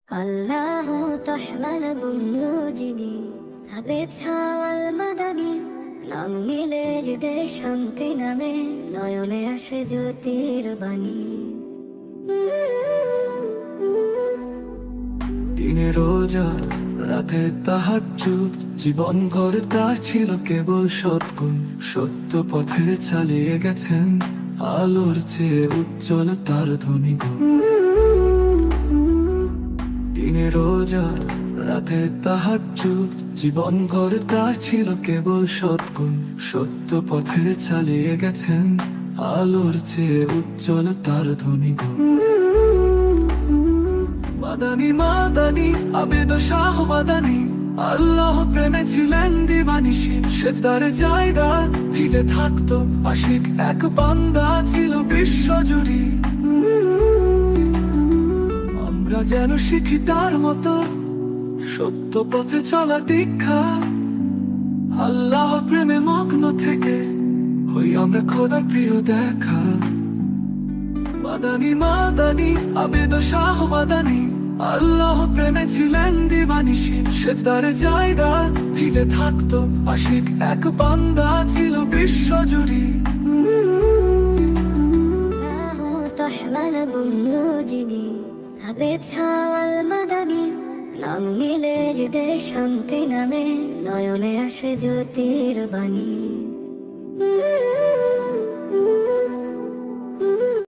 الله تحمل বুঝিনি হবে ছাওয়াল মাদানি নাম নিলে হৃদয় শান্তি নামে নয়নে আসে জ্যোতির বাণী। দিনে রোজা রাতে তাহাজ্জুদ, জীবন গড়ে তার ছিল কেবল সৎগুণ। সত্য পথে চালিয়ে গেছেন, আলোর চেয়ে উজ্জ্বল তার ধ্বনি গুণ। দিনে রোজা রাতে তাহাজ্জুদ, জীবন গড়ে তার ছিল কেবল সৎগুণ। সত্য পথে চালিয়ে গেছেন, আলোর চেয়ে উজ্জ্বল তার ধ্বনি গুণ। মাদানি মাদানি আবেদ শাহ মাদানি, আল্লাহ প্রেমে ছিলেন দিবানিশি। সেজদার জায়গা ভিজে থাকতো আশিক, এক বান্দা ছিল বিশ্বজুড়ি। আমরা যেন শিখি তার মতো সত্য পথে চলা দীক্ষা। আল্লাহ প্রেমে মগ্ন থেকে হই আমরা খোদার প্রিয় দেখা। মাদানি মাদানি আবেদ শাহ মাদানি, আল্লাহ প্রেমে ছিলেন দিবানিশি। সেজদার জায়গা ভিজে থাকতো আশিক, এক বান্দা ছিল বিশ্বজুড়ি। تحمل বুঝিনি হবে ছাওয়াল মাদানি নাম নিলে হৃদয় শান্তি নামে নয়নে আসে জ্যোতির বাণী।